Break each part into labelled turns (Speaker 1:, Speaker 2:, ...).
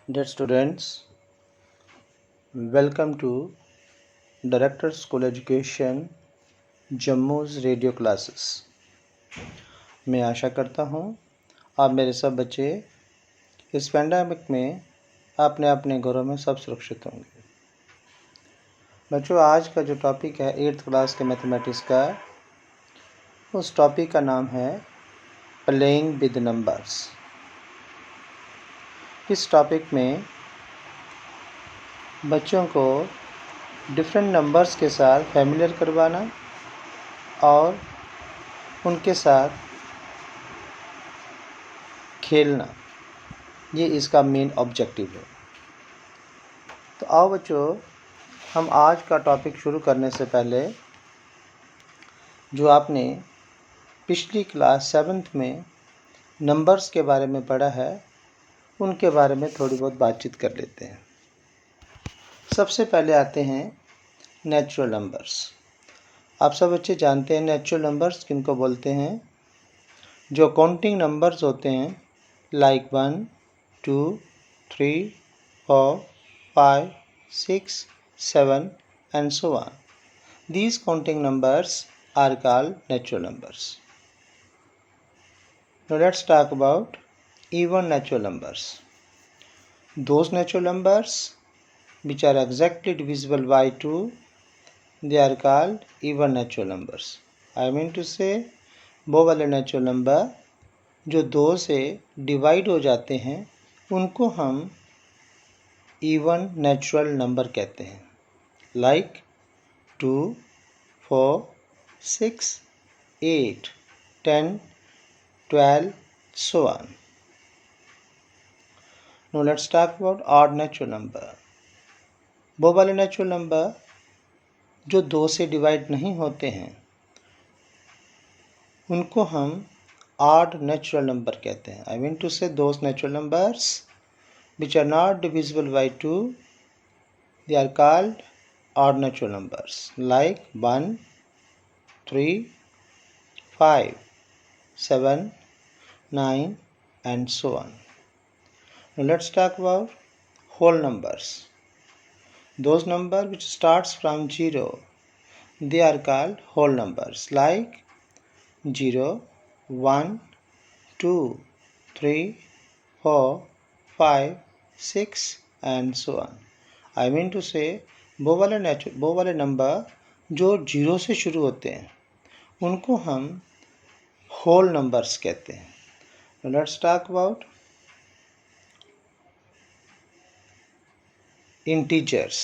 Speaker 1: Dear students, welcome to Director School Education Jammu's radio classes. मैं आशा करता हूँ आप मेरे सब बच्चे इस पैंडेमिक में अपने अपने घरों में सब सुरक्षित होंगे। बच्चों, आज का जो टॉपिक है 8th क्लास के मैथमेटिक्स का, उस टॉपिक का नाम है प्लेइंग विद नंबर्स। इस टॉपिक में बच्चों को डिफरेंट नंबर्स के साथ फैमिलियर करवाना और उनके साथ खेलना, ये इसका मेन ऑब्जेक्टिव है। तो आओ बच्चों, हम आज का टॉपिक शुरू करने से पहले जो आपने पिछली क्लास 7th में नंबर्स के बारे में पढ़ा है, उनके बारे में थोड़ी बहुत बातचीत कर लेते हैं। सबसे पहले आते हैं नेचुरल नंबर्स। आप सब बच्चे जानते हैं नेचुरल नंबर्स किनको बोलते हैं। जो काउंटिंग नंबर्स होते हैं like 1, 2, 3, 4, 5, 6, 7 and so on. These counting numbers are called natural numbers. Now let's talk about even natural numbers. Those natural numbers which are exactly divisible by 2, they are called even natural numbers. I mean to say वो वाले natural number जो 2 से divide हो जाते हैं उनको हम even natural number कहते हैं, like 2, 4, 6, 8, 10, 12, so on. Now let's talk about odd natural number. वो वाले नेचुरल नंबर जो 2 से डिवाइड नहीं होते हैं उनको हम odd natural number कहते हैं। I mean to say those natural numbers which are not divisible by 2, they are called odd natural numbers, like 1, 3, 5, 7, 9 and so on. Now let's talk about whole numbers. Those numbers which starts from 0, they are called whole numbers, like 0, 1, 2, 3, 4, 5, 6 and so on. I mean to say वो वाले number जो 0 से शुरू होते हैं उनको हम whole numbers कहते हैं। Let's talk about integers,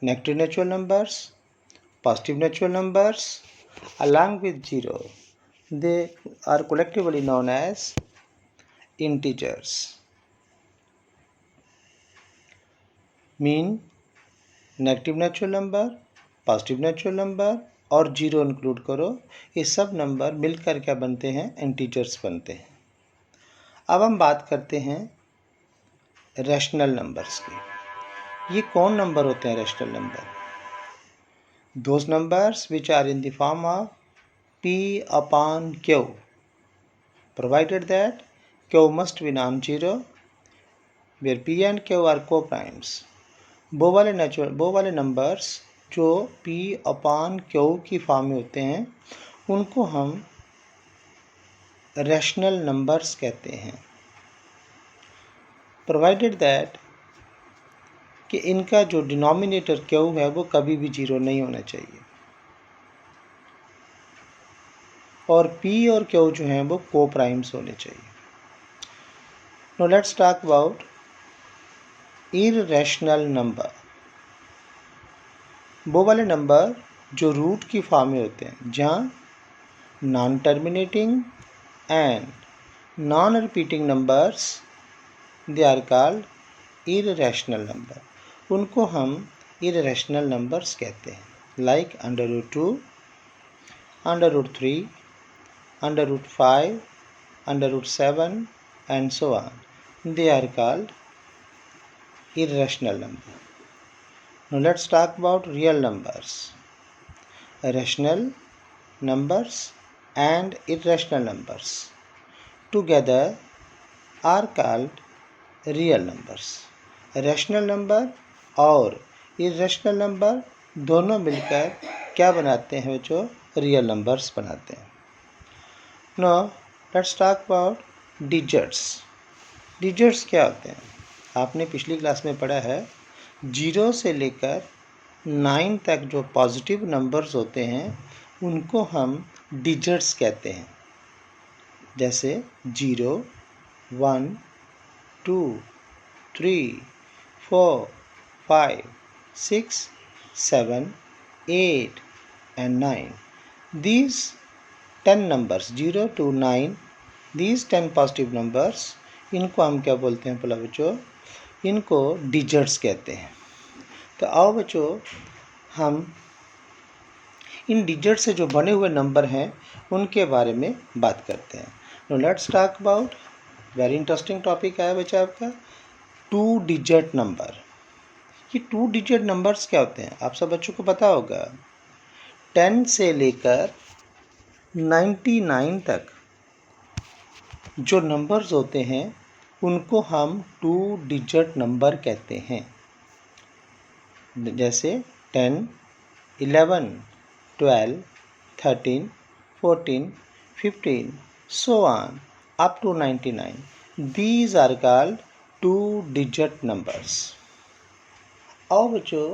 Speaker 1: negative natural numbers, positive natural numbers along with 0. They are collectively known as integers. Mean negative natural number, positive natural number और 0 इंक्लूड करो, ये सब नंबर मिलकर क्या बनते हैं? इंटीजर्स बनते हैं। अब हम बात करते हैं रैशनल नंबर्स की। ये कौन नंबर होते हैं rational number? Those numbers which are in the form of P/Q, provided that Q must be non-zero, where P and Q are co-primes. वो वाले नंबर्स जो P/Q की फॉर्म में होते हैं उनको हम रैशनल नंबर्स कहते हैं, प्रोवाइडेड दैट कि इनका जो डिनोमिनेटर Q है वो कभी भी 0 नहीं होना चाहिए और P और Q जो हैं वो को प्राइम्स होने चाहिए। Now let's talk about irrational number. वो वाले नंबर जो रूट की फॉर्म में होते हैं, जहाँ non terminating and non repeating numbers, they are called irrational number. उनको हम इररेशनल नंबर्स कहते हैं, like √2, √3, √5, √7 and so on. They are called irrational number. Now let's talk about real numbers. Rational numbers and irrational numbers together are called real numbers. Rational number और irrational number दोनों मिलकर क्या बनाते हैं बच्चों? Real numbers बनाते हैं। Now let's talk about digits. Digits क्या होते हैं? आपने पिछली क्लास में पढ़ा है 0 से लेकर 9 तक जो पॉजिटिव नंबर्स होते हैं उनको हम डिजिट्स कहते हैं। जैसे 0, 1, 2, 3, 4, 5, 6, 7, 8 and 9. These 10 numbers 0 to 9, these 10 positive numbers, इनको हम क्या बोलते हैं बोला बच्चों? इनको डिजिट्स कहते हैं। तो आओ बच्चों हम इन डिजिट से जो बने हुए नंबर हैं उनके बारे में बात करते हैं। Now let's talk about very interesting topic है बच्चा आपका 2 डिजिट नंबर। ये 2 डिजिट नंबर्स क्या होते हैं? आप सब बच्चों को पता होगा 10 से लेकर 99 तक जो नंबर्स होते हैं उनको हम 2 डिजिट नंबर कहते हैं। जैसे 10, 11, 12, 13, 14, 15, so on up to 99. These are called 2 digit numbers. आओ बच्चों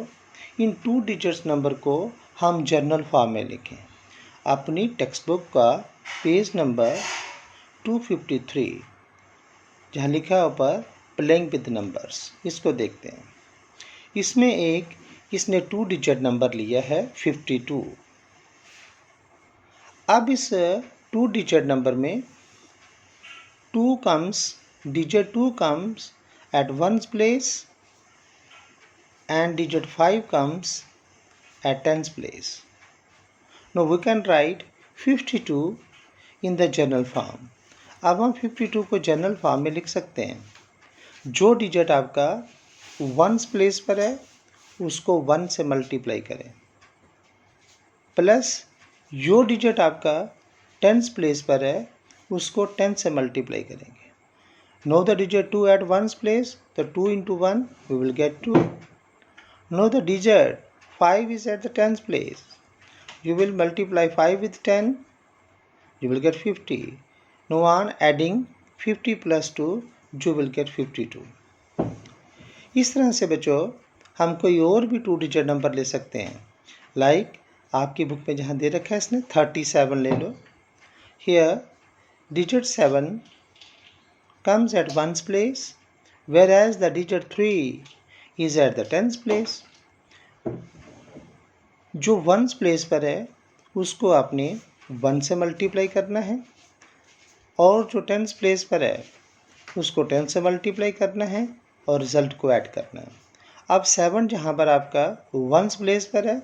Speaker 1: इन 2 डिजिट्स नंबर को हम जर्नल फॉर्म में लिखें। अपनी टेक्स्ट बुक का पेज नंबर 253 जहाँ लिखा है ऊपर प्लेइंग विद नंबर्स, इसको देखते हैं। इसमें इसने 2 डिजिट नंबर लिया है 52। अब इस 2 डिजिट नंबर में digit 2 comes at 1's place and digit 5 comes at 10's place. Now we can write 52 in the journal form. अब हम 52 को जनरल फॉर्म में लिख सकते हैं। जो डिजिट आपका 1's प्लेस पर है उसको 1 से मल्टीप्लाई करें, प्लस जो डिजिट आपका 10's प्लेस पर है उसको 10 से मल्टीप्लाई करेंगे। Know the digit 2 at 1's place, the 2 into 1 we will get 2. Know the digit 5 is at the 10's place, you will multiply 5 with 10, you will get 50. Now on adding 50 plus 2 you will get 52. इस तरह से बच्चों हम कोई और भी 2 digit number ले सकते हैं। लाइक आपकी बुक में जहाँ दे रखा है इसने 37 ले लो। Here digit 7 comes at 1's place whereas the digit 3 is at the 10's place. जो 1's प्लेस पर है उसको आपने 1 से मल्टीप्लाई करना है और जो 10's प्लेस पर है उसको 10 से मल्टीप्लाई करना है और रिजल्ट को ऐड करना है। अब 7 जहाँ पर आपका 1's प्लेस पर है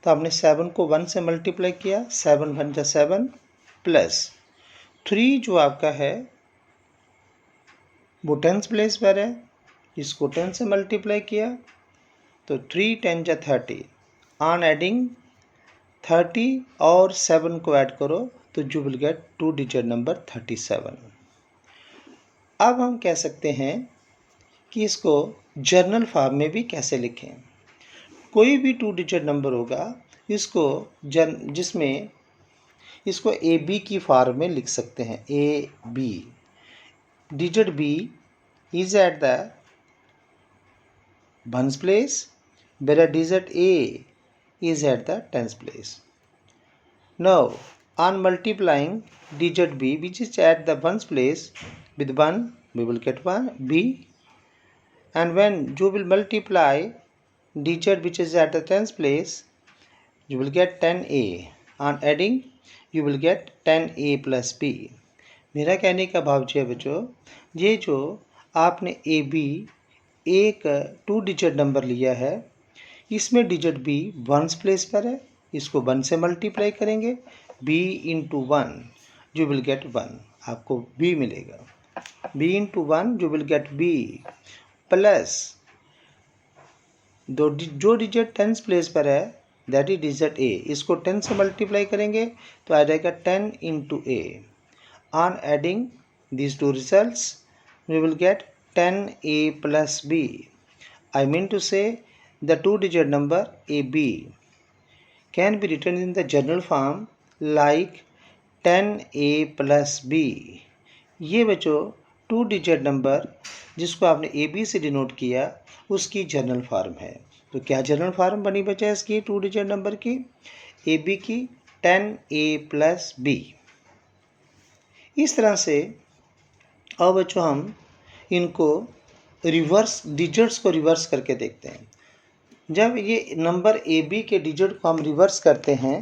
Speaker 1: तो आपने 7 को 1 से मल्टीप्लाई किया, 7 1 जा 7 प्लस 3 जो आपका है वो 10's प्लेस पर है, इसको 10 से मल्टीप्लाई किया तो 3 10 जा 30। ऑन एडिंग 30 और 7 को ऐड करो तो you will gate 2 digit number 37। अब हम कह सकते हैं कि इसको जर्नल फॉर्म में भी कैसे लिखें। कोई भी 2 डिजिट नंबर होगा इसको जिसमें इसको ए बी की फॉर्म में लिख सकते हैं। A B digit B is at the 1's place whereas digit A is at the 10's place. Now on multiplying digit B which is at the 1's place with 1 we will get 1 B, and when you will multiply digit which is at the 10's place you will get 10A. On adding you will get 10A plus B. मेरा कहने का भाव है बच्चों ये जो आपने A B एक 2 डिजिट नंबर लिया है इसमें डिजिट बी 1's प्लेस पर है, इसको 1 से मल्टीप्लाई करेंगे, b into 1 you will gate 1, आपको b मिलेगा। b into 1 you will gate b plus जो डिजिट 10's प्लेस पर है दैट इज डिजिट a, इसको 10 से मल्टीप्लाई करेंगे तो आ जाएगा 10 into a। On adding these two results we will get 10a plus b. I mean to say the two-digit number AB can be written in the general form like 10a plus b. ये बच्चों two digit number जिसको आपने AB से denote किया उसकी general form है। तो क्या जनरल फॉर्म बनी बच्चा इसकी टू डिजिट नंबर की? AB की 10a plus b। इस तरह से अब बच्चों हम इनको रिवर्स डिजिट्स को रिवर्स करके देखते हैं। जब ये नंबर AB के डिजिट को हम रिवर्स करते हैं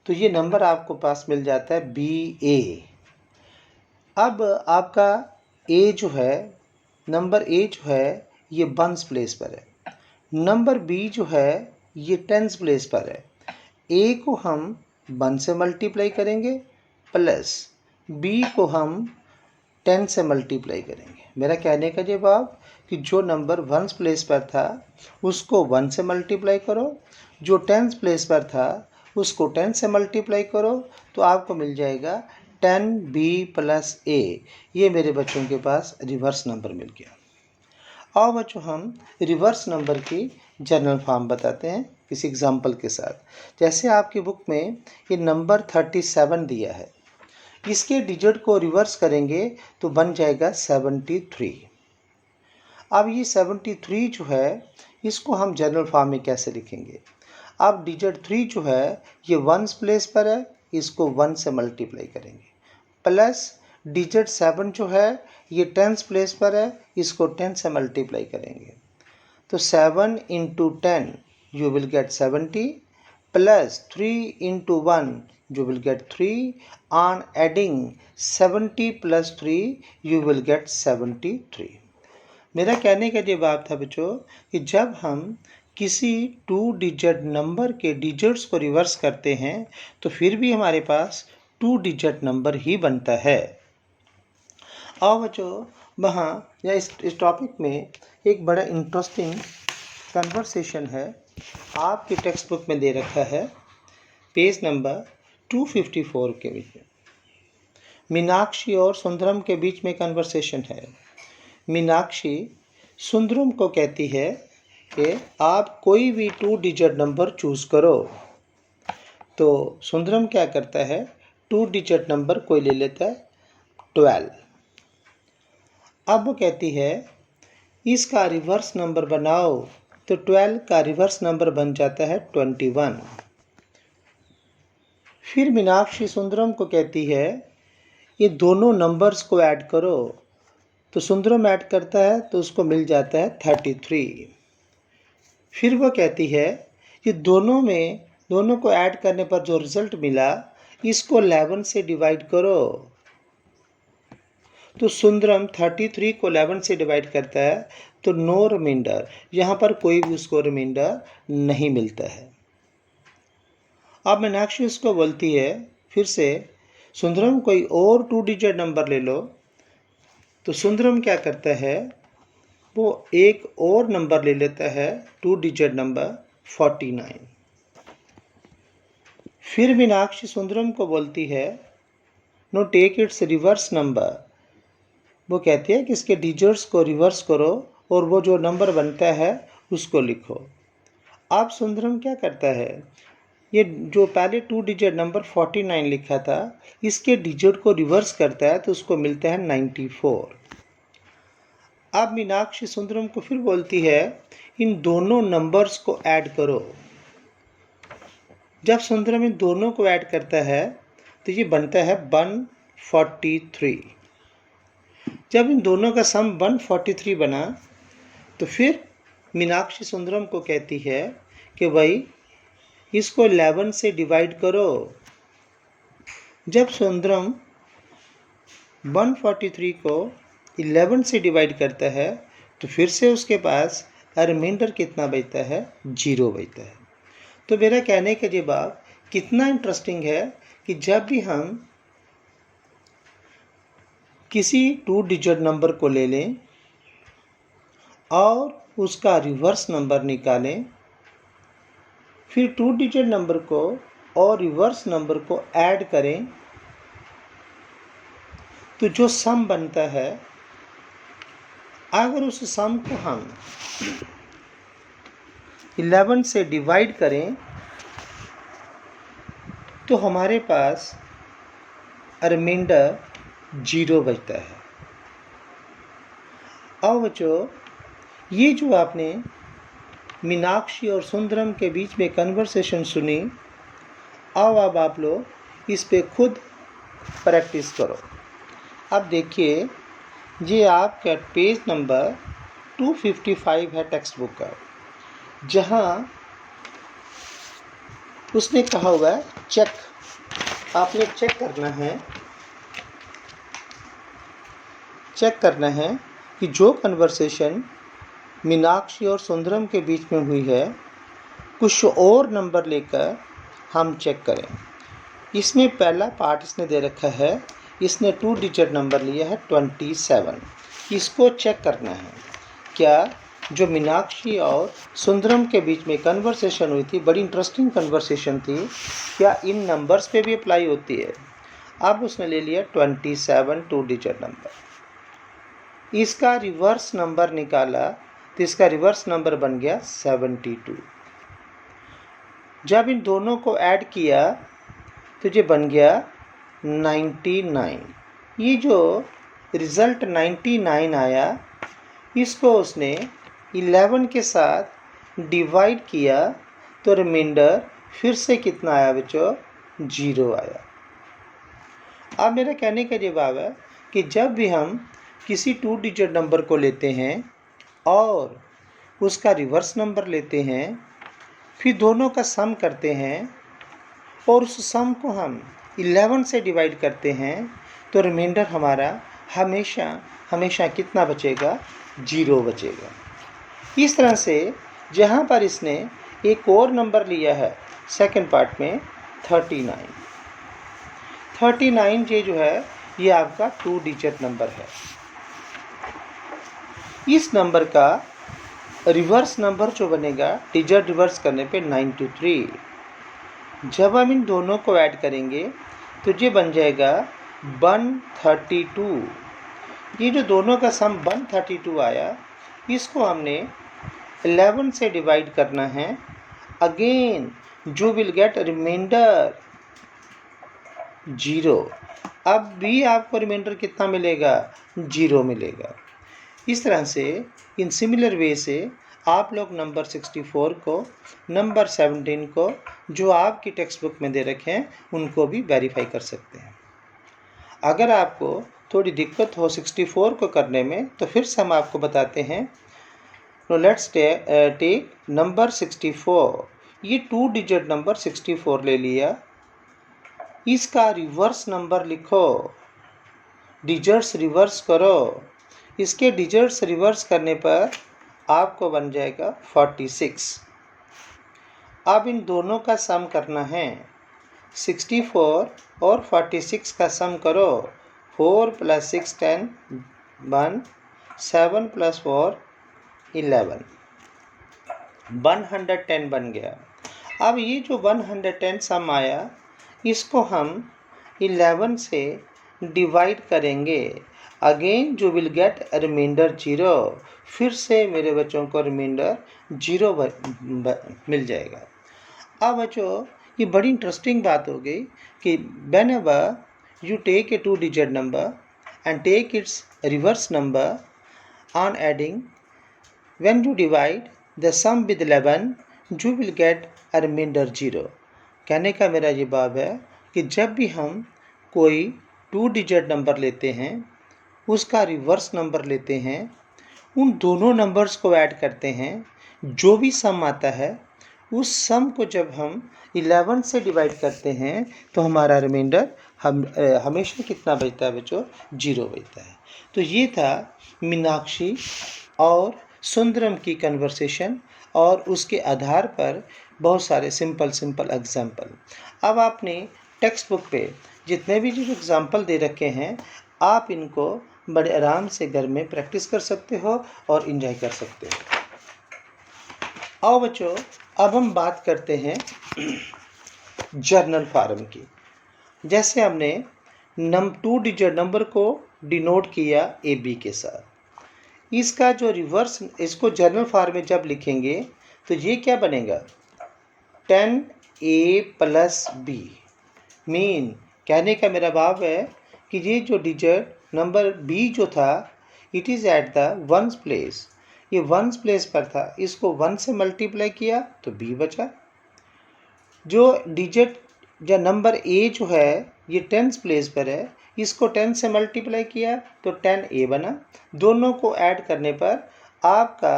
Speaker 1: तो ये नंबर आपको पास मिल जाता है BA। अब आपका A जो है, नंबर A जो है ये 1s प्लेस पर है, नंबर B जो है ये 10s प्लेस पर है। A को हम 1 से मल्टीप्लाई करेंगे प्लस B को हम 10 से मल्टीप्लाई करेंगे। मेरा कहने का जवाब कि जो नंबर 1s प्लेस पर था उसको 1 से मल्टीप्लाई करो, जो 10s प्लेस पर था उसको 10 से मल्टीप्लाई करो, तो आपको मिल जाएगा 10b प्लस a। ये मेरे बच्चों के पास रिवर्स नंबर मिल गया। और बच्चों हम रिवर्स नंबर की जनरल फॉर्म बताते हैं किसी एग्जाम्पल के साथ। जैसे आपकी बुक में ये नंबर 37 दिया है, इसके डिजिट को रिवर्स करेंगे तो बन जाएगा 73। अब ये 73 जो है इसको हम जनरल फॉर्म में कैसे लिखेंगे? अब डिजिट 3 जो है ये 1s प्लेस पर है, इसको 1 से मल्टीप्लाई करेंगे प्लस डिजिट 7 जो है ये 10s प्लेस पर है, इसको 10 से मल्टीप्लाई करेंगे। तो 7 into 10 you will gate 70 plus 3 into 1 you will get 3 on adding 70 plus 3 you will get 73। मेरा कहने का जवाब था बच्चों कि जब हम किसी टू डिजिट नंबर के डिजिट्स को रिवर्स करते हैं तो फिर भी हमारे पास टू डिजिट नंबर ही बनता है। और बच्चों वहाँ या इस टॉपिक में एक बड़ा इंटरेस्टिंग कन्वर्सेशन है, आपकी टेक्स्ट बुक में दे रखा है पेज नंबर 254 के बीच में। मीनाक्षी और सुंदरम के बीच में कन्वर्सेशन है। मीनाक्षी सुंदरम को कहती है कि आप कोई भी टू डिजिट नंबर चूज़ करो। तो सुंदरम क्या करता है, टू डिजिट नंबर कोई ले लेता है 12। अब वो कहती है इसका रिवर्स नंबर बनाओ, तो 12 का रिवर्स नंबर बन जाता है 21। फिर मीनाक्षी सुंदरम को कहती है ये दोनों नंबर्स को ऐड करो, तो सुंदरम ऐड करता है तो उसको मिल जाता है 33। फिर वो कहती है ये दोनों को ऐड करने पर जो रिजल्ट मिला इसको 11 से डिवाइड करो, तो सुंदरम 33 को 11 से डिवाइड करता है तो नो रिमाइंडर, यहाँ पर कोई भी उसको रिमाइंडर नहीं मिलता है। अब मीनाक्षी उसको बोलती है फिर से सुंदरम कोई और टू डिजिट नंबर ले लो, तो सुंदरम क्या करता है वो एक और नंबर ले लेता है टू डिजिट नंबर 49। फिर मीनाक्षी सुंदरम को बोलती है now take its reverse number, वो कहती है कि इसके डिजिट्स को रिवर्स करो और वो जो नंबर बनता है उसको लिखो। अब सुंदरम क्या करता है, ये जो पहले टू डिजिट नंबर 49 लिखा था इसके डिजिट को रिवर्स करता है तो उसको मिलता है 94। अब मीनाक्षी सुंदरम को फिर बोलती है इन दोनों नंबर्स को ऐड करो। जब सुंदरम इन दोनों को ऐड करता है तो ये बनता है 143। जब इन दोनों का सम 143 बना तो फिर मीनाक्षी सुंदरम को कहती है कि भाई इसको 11 से डिवाइड करो। जब सुंदरम 143 को 11 से डिवाइड करता है तो फिर से उसके पास रिमाइंडर कितना बचता है, 0 बचता है। तो मेरा कहने का जवाब कितना इंटरेस्टिंग है कि जब भी हम किसी टू डिजिट नंबर को ले लें और उसका रिवर्स नंबर निकालें, फिर टू डिजिट नंबर को और रिवर्स नंबर को ऐड करें तो जो सम बनता है अगर उस सम को हम 11 से डिवाइड करें तो हमारे पास रिमाइंडर 0 बचता है। अब बच्चों, ये जो आपने मीनाक्षी और सुंदरम के बीच में कन्वर्सेशन सुनी, अब आप लोग इस पे खुद प्रैक्टिस करो। अब देखिए, ये आपका पेज नंबर 255 है टेक्स्ट बुक का, जहाँ उसने कहा हुआ है चेक। आपने चेक करना है कि जो कन्वर्सेशन मीनाक्षी और सुंदरम के बीच में हुई है, कुछ और नंबर लेकर हम चेक करें। इसमें पहला पार्ट इसने दे रखा है, इसने 2 डिजिट नंबर लिया है 27। इसको चेक करना है क्या जो मीनाक्षी और सुंदरम के बीच में कन्वर्सेशन हुई थी, बड़ी इंटरेस्टिंग कन्वर्सेशन थी, क्या इन नंबर्स पे भी अप्लाई होती है। अब उसने ले लिया 27 2 डिजिट नंबर। इसका रिवर्स नंबर निकाला तो इसका रिवर्स नंबर बन गया 72। जब इन दोनों को ऐड किया तो ये बन गया 99। ये जो रिज़ल्ट 99 आया, इसको उसने 11 के साथ डिवाइड किया तो रिमाइंडर फिर से कितना आया बच्चों? 0 आया। अब मेरा कहने का जवाब है कि जब भी हम किसी 2 डिजिट नंबर को लेते हैं और उसका रिवर्स नंबर लेते हैं, फिर दोनों का सम करते हैं और उस सम को हम 11 से डिवाइड करते हैं, तो रिमाइंडर हमारा हमेशा कितना बचेगा? 0 बचेगा। इस तरह से जहाँ पर इसने एक और नंबर लिया है सेकंड पार्ट में 39 ये जो है, ये आपका 2 डिजिट नंबर है। इस नंबर का रिवर्स नंबर जो बनेगा, डिजिट रिवर्स करने पे 93। जब हम इन दोनों को ऐड करेंगे तो ये बन जाएगा 132। ये जो दोनों का सम 132 आया, इसको हमने 11 से डिवाइड करना है। अगेन जो विल गेट रिमाइंडर 0। अब भी आपको रिमाइंडर कितना मिलेगा? 0 मिलेगा। इस तरह से इन सिमिलर वे से आप लोग नंबर 64 को, नंबर 17 को, जो आपकी टेक्स्ट बुक में दे रखे हैं, उनको भी वेरीफाई कर सकते हैं। अगर आपको थोड़ी दिक्कत हो 64 को करने में, तो फिर से हम आपको बताते हैं। Now let's take number 64। ये 2 डिजिट नंबर 64 ले लिया, इसका रिवर्स नंबर लिखो, डिजिट्स रिवर्स करो। इसके डिजिट्स रिवर्स करने पर आपको बन जाएगा 46। अब इन दोनों का सम करना है। 64 और 46 का सम करो। 4 + 6 10 1, 7 + 4 11, 110 बन गया। अब ये जो 110 सम आया, इसको हम 11 से डिवाइड करेंगे। अगेन जो विल गेट रिमाइंडर 0। फिर से मेरे बच्चों को रिमाइंडर 0 मिल जाएगा। अब बच्चों, ये बड़ी इंटरेस्टिंग बात हो गई कि whenever you take a 2 digit number and take its reverse number on adding, when you divide the sum with 11, you will get a remainder 0। कहने का मेरा ये भाव है कि जब भी हम कोई 2 डिजिट नंबर लेते हैं, उसका रिवर्स नंबर लेते हैं, उन दोनों नंबर्स को ऐड करते हैं, जो भी सम आता है, उस सम को जब हम 11 से डिवाइड करते हैं, तो हमारा रिमाइंडर हमेशा कितना बचता है बच्चों? 0 बचता है। तो ये था मीनाक्षी और सुंदरम की कन्वर्सेशन, और उसके आधार पर बहुत सारे सिंपल एग्जाम्पल। अब आपने टेक्स्ट बुक पे जितने भी जो एग्जाम्पल दे रखे हैं, आप इनको बड़े आराम से घर में प्रैक्टिस कर सकते हो और एंजॉय कर सकते हो। आओ बच्चों, अब हम बात करते हैं जर्नल फॉर्म की। जैसे हमने 2 डिजिट नंबर को डिनोट किया AB के साथ, इसका जो रिवर्स, इसको जनरल फॉर्म में जब लिखेंगे तो ये क्या बनेगा, 10a प्लस बी। मीन कहने का मेरा भाव है कि ये जो डिजिट नंबर b जो था, it is at the ones place, ये वंस प्लेस पर था, इसको 1 से मल्टीप्लाई किया तो b बचा। जो डिजिट या नंबर a जो है ये टेंस प्लेस पर है, इसको 10 से मल्टीप्लाई किया तो 10a बना। दोनों को ऐड करने पर आपका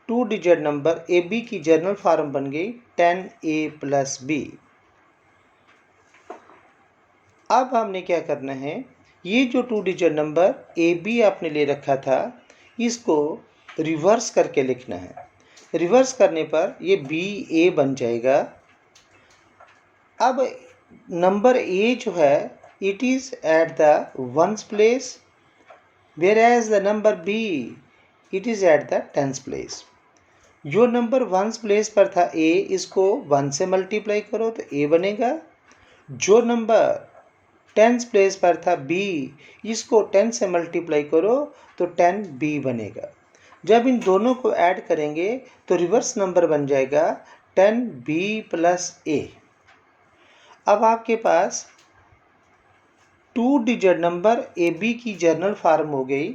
Speaker 1: 2 डिजिट नंबर ab की जनरल फॉर्म बन गई 10a प्लस b। अब हमने क्या करना है, ये जो 2 डिजिट नंबर ab आपने ले रखा था, इसको रिवर्स करके लिखना है। रिवर्स करने पर ये ba बन जाएगा। अब नंबर a जो है it is at the ones place, whereas the number b it is at the tens place. जो नंबर वंस प्लेस पर था a, इसको 1 से मल्टीप्लाई करो तो a बनेगा। जो नंबर टेंस प्लेस पर था b, इसको 10 से मल्टीप्लाई करो तो 10b बनेगा। जब इन दोनों को ऐड करेंगे तो रिवर्स नंबर बन जाएगा 10b प्लस a। अब आपके पास 2 डिजिट नंबर ab की जनरल फॉर्म हो गई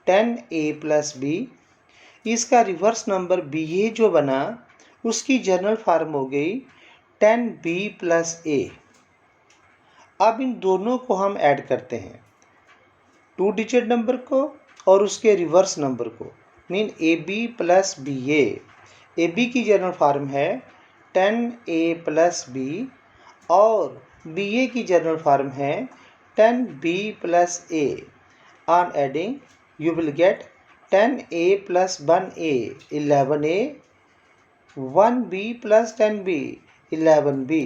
Speaker 1: 10a प्लस b। इसका रिवर्स नंबर ba जो बना, उसकी जनरल फॉर्म हो गई 10b प्लस a। अब इन दोनों को हम ऐड करते हैं, 2 डिजिट नंबर को और उसके रिवर्स नंबर को, mean ab plus ba। ab की जनरल फॉर्म है 10a प्लस b और ba की जनरल फॉर्म है 10b plus a। On adding you will get 10a plus 1a 11a, 1b plus 10b 11b।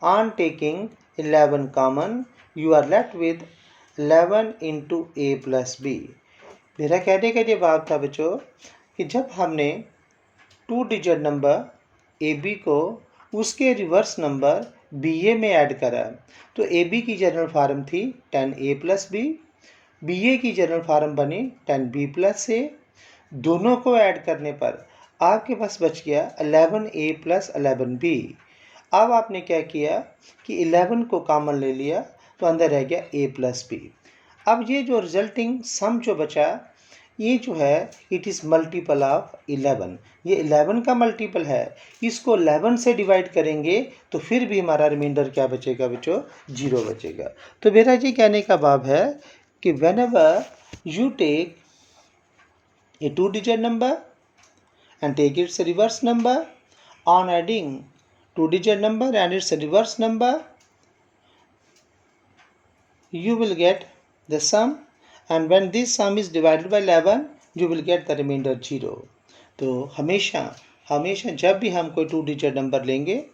Speaker 1: On taking 11 common you are left with 11 into a plus b। मेरा कहने का ये भाव था बच्चों कि जब हमने 2 डिजिट नंबर ab को उसके रिवर्स नंबर ba में ऐड करा तो ab की जनरल फॉर्म थी 10a प्लस b, ba की जनरल फॉर्म बनी 10b प्लस a। दोनों को ऐड करने पर आपके पास बच गया 11a प्लस 11b। अब आपने क्या किया कि 11 को कॉमन ले लिया तो अंदर रह गया a प्लस b। अब ये जो रिजल्टिंग सम जो बचा, ये जो है इट इज़ मल्टीपल ऑफ 11। ये 11 का मल्टीपल है, इसको 11 से डिवाइड करेंगे तो फिर भी हमारा रिमाइंडर क्या बचेगा बच्चों, 0 बचेगा। तो मेरा ये कहने का भाव है कि whenever you take a 2 digit number and take its reverse number, on adding 2 digit number and its reverse number you will get the sum, and when this sum is divided by 11 you will get the remainder 0। तो हमेशा जब भी हम कोई 2 digit number लेंगे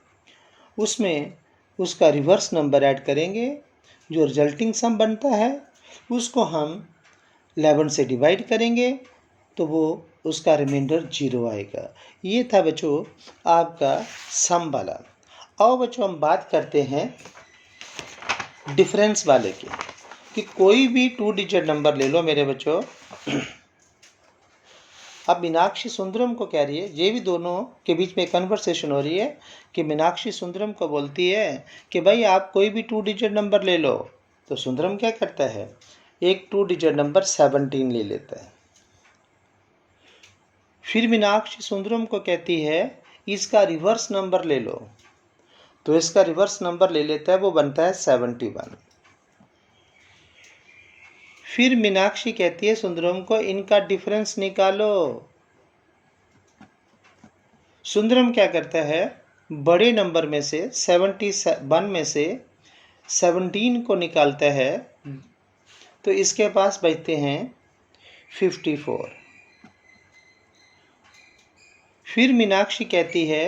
Speaker 1: उसमें उसका reverse number add करेंगे, जो रिजल्टिंग सम बनता है उसको हम 11 से डिवाइड करेंगे तो वो उसका रिमाइंडर 0 आएगा। ये था बच्चों आपका सम वाला। और बच्चों हम बात करते हैं डिफरेंस वाले की, कि कोई भी 2 डिजिट नंबर ले लो मेरे बच्चों। अब मीनाक्षी सुंदरम को कह रही है, ये भी दोनों के बीच में कन्वर्सेशन हो रही है कि मीनाक्षी सुंदरम को बोलती है कि भाई आप कोई भी 2 डिजिट नंबर ले लो। तो सुंदरम क्या करता है, एक 2 डिजिट नंबर 17 ले लेता है। फिर मीनाक्षी सुंदरम को कहती है इसका रिवर्स नंबर ले लो, तो इसका रिवर्स नंबर ले लेता है, वो बनता है 71। फिर मीनाक्षी कहती है सुंदरम को इनका डिफरेंस निकालो। सुंदरम क्या करता है, बड़े नंबर में से 71 में से 17 को निकालता है तो इसके पास बचते हैं 54। फिर मीनाक्षी कहती है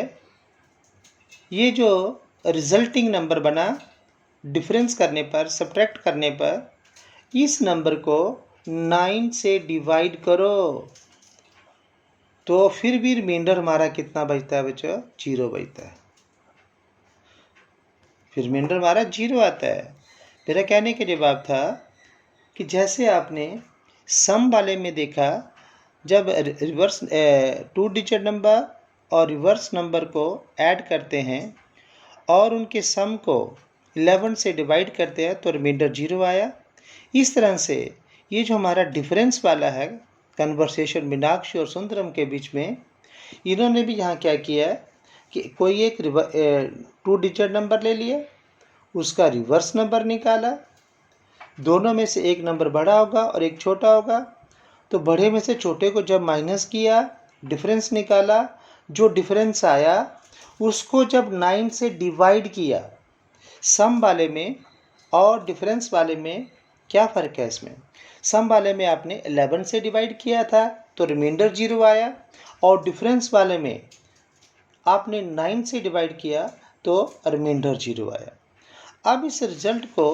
Speaker 1: ये जो रिजल्टिंग नंबर बना, डिफरेंस करने पर, सब्ट्रैक्ट करने पर, इस नंबर को 9 से डिवाइड करो तो फिर भी रिमाइंडर हमारा कितना बचता है बच्चों, 0 बचता है। फिर रिमाइंडर हमारा 0 आता है। मेरा कहने का जवाब था कि जैसे आपने सम वाले में देखा जब रिवर्स 2 डिजिट नंबर और रिवर्स नंबर को ऐड करते हैं और उनके सम को 11 से डिवाइड करते हैं तो रिमाइंडर 0 आया। इस तरह से ये जो हमारा डिफरेंस वाला है कन्वर्सेशन मीनाक्षी और सुंदरम के बीच में, इन्होंने भी यहाँ क्या किया है कि कोई एक 2 डिजिट नंबर ले लिया, उसका रिवर्स नंबर निकाला, दोनों में से एक नंबर बड़ा होगा और एक छोटा होगा, तो बड़े में से छोटे को जब माइनस किया, डिफरेंस निकाला, जो डिफरेंस आया उसको जब 9 से डिवाइड किया, सम वाले में और डिफरेंस वाले में क्या फ़र्क है इसमें? सम वाले में आपने 11 से डिवाइड किया था तो रिमाइंडर 0 आया, और डिफरेंस वाले में आपने 9 से डिवाइड किया तो रिमाइंडर 0 आया। अब इस रिजल्ट को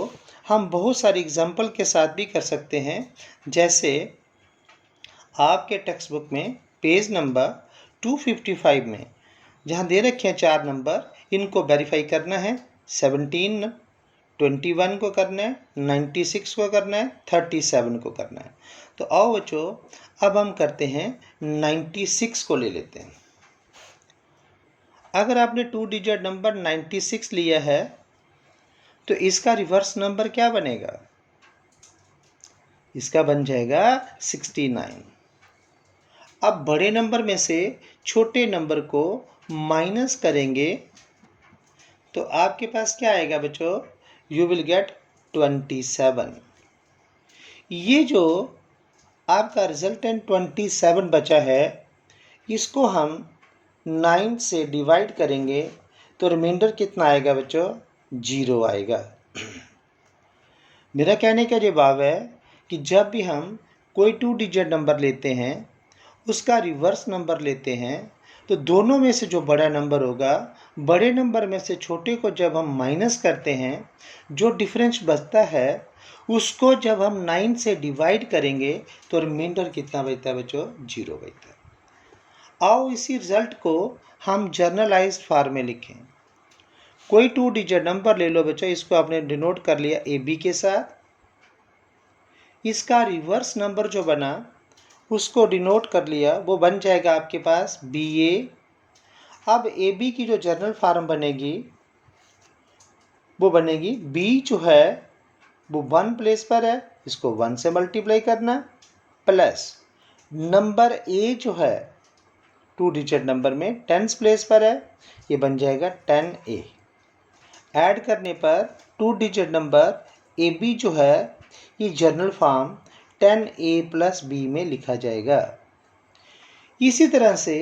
Speaker 1: हम बहुत सारे एग्जाम्पल के साथ भी कर सकते हैं, जैसे आपके टेक्स्ट बुक में पेज नंबर 255 में जहाँ दे रखे हैं 4 नंबर, इनको वेरीफाई करना है। 17, 21 को करना है, 96 को करना है, 37 को करना है। तो आओ बच्चों, अब हम करते हैं 96 को ले लेते हैं। अगर आपने 2 डिजिट नंबर 96 लिया है तो इसका रिवर्स नंबर क्या बनेगा? इसका बन जाएगा 69। अब बड़े नंबर में से छोटे नंबर को माइनस करेंगे तो आपके पास क्या आएगा बच्चों? You will gate 27। ये जो आपका रिजल्टेंट 27 बचा है, इसको हम 9 से डिवाइड करेंगे तो रिमाइंडर कितना आएगा बच्चों? 0 आएगा। मेरा कहने का जवाब है कि जब भी हम कोई 2 डिजिट नंबर लेते हैं, उसका रिवर्स नंबर लेते हैं, तो दोनों में से जो बड़ा नंबर होगा, बड़े नंबर में से छोटे को जब हम माइनस करते हैं, जो डिफरेंस बचता है उसको जब हम 9 से डिवाइड करेंगे तो रिमाइंडर कितना बचता है बच्चों? 0 बचता है। आओ इसी रिजल्ट को हम जर्नलाइज्ड फॉर्म में लिखें। कोई 2 डिजिट नंबर ले लो बच्चों, इसको आपने डिनोट कर लिया AB के साथ। इसका रिवर्स नंबर जो बना उसको डिनोट कर लिया, वो बन जाएगा आपके पास BA। अब AB की जो जर्नल फॉर्म बनेगी वो बनेगी B जो है वो 1 प्लेस पर है, इसको 1 से मल्टीप्लाई करना, प्लस नंबर A जो है 2 डिजिट नंबर में 10 प्लेस पर है, ये बन जाएगा 10A। ऐड करने पर 2 डिजिट नंबर AB जो है ये जर्नल फॉर्म 10A + B में लिखा जाएगा। इसी तरह से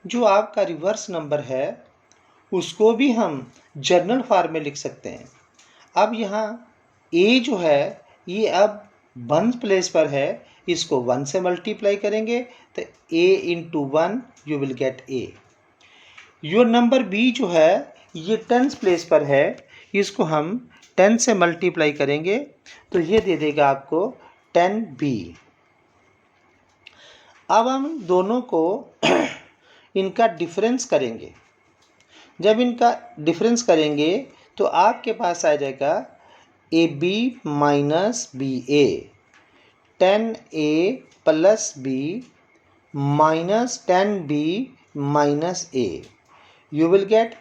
Speaker 1: जो आपका रिवर्स नंबर है उसको भी हम जर्नल फॉर्म में लिख सकते हैं। अब यहाँ A जो है ये अब 1 प्लेस पर है, इसको 1 से मल्टीप्लाई करेंगे तो A × 1 you will gate A। Your number B जो है ये 10 प्लेस पर है, इसको हम 10 से मल्टीप्लाई करेंगे तो ये दे देगा आपको 10B। अब हम दोनों को इनका डिफरेंस करेंगे। जब इनका डिफरेंस करेंगे तो आपके पास आ जाएगा AB - BA, 10A + B - 10B - A। You will get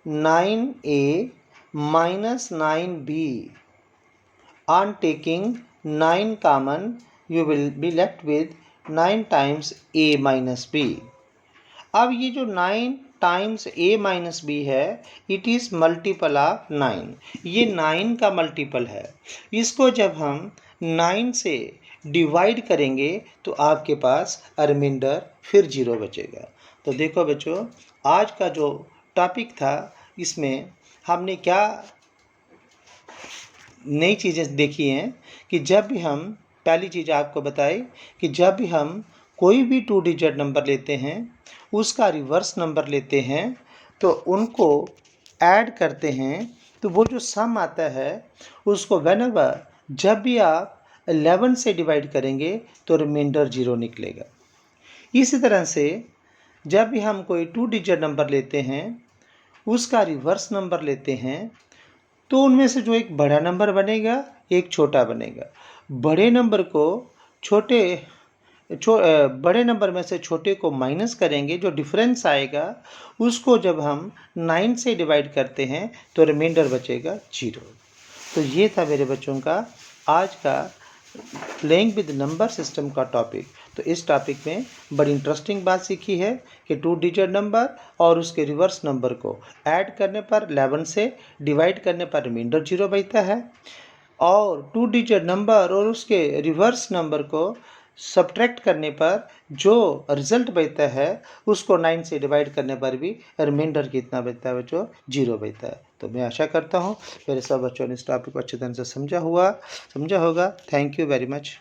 Speaker 1: 9A - 9B. On taking 9 common, you will be left with 9 times A - B. अब ये जो 9 टाइम्स A - B है, इट इज़ मल्टीपल ऑफ 9। ये 9 का मल्टीपल है। इसको जब हम 9 से डिवाइड करेंगे तो आपके पास रिमाइंडर फिर 0 बचेगा। तो देखो बच्चों, आज का जो टॉपिक था इसमें हमने क्या नई चीज़ें देखी हैं कि जब भी हम, पहली चीज़ आपको बताई कि जब भी हम कोई भी 2 डिजिट नंबर लेते हैं, उसका रिवर्स नंबर लेते हैं तो उनको ऐड करते हैं तो वो जो सम आता है उसको व्हेनेवर जब भी आप 11 से डिवाइड करेंगे तो रिमाइंडर 0 निकलेगा। इसी तरह से जब भी हम कोई 2 डिजिट नंबर लेते हैं, उसका रिवर्स नंबर लेते हैं तो उनमें से जो एक बड़ा नंबर बनेगा, एक छोटा बनेगा। बड़े नंबर को छोटे बड़े नंबर में से छोटे को माइनस करेंगे, जो डिफरेंस आएगा उसको जब हम 9 से डिवाइड करते हैं तो रिमाइंडर बचेगा 0। तो ये था मेरे बच्चों का आज का प्लेइंग विद नंबर सिस्टम का टॉपिक। तो इस टॉपिक में बड़ी इंटरेस्टिंग बात सीखी है कि 2 डिजिट नंबर और उसके रिवर्स नंबर को ऐड करने पर 11 से डिवाइड करने पर रिमाइंडर 0 बचता है, और 2 डिजिट नंबर और उसके रिवर्स नंबर को सब्ट्रैक्ट करने पर जो रिजल्ट बचता है उसको 9 से डिवाइड करने पर भी रिमाइंडर कितना बचता है बच्चों, 0 बचता है। तो मैं आशा करता हूँ मेरे सब बच्चों ने इस टॉपिक को अच्छी तरह से समझा होगा। Thank you very much.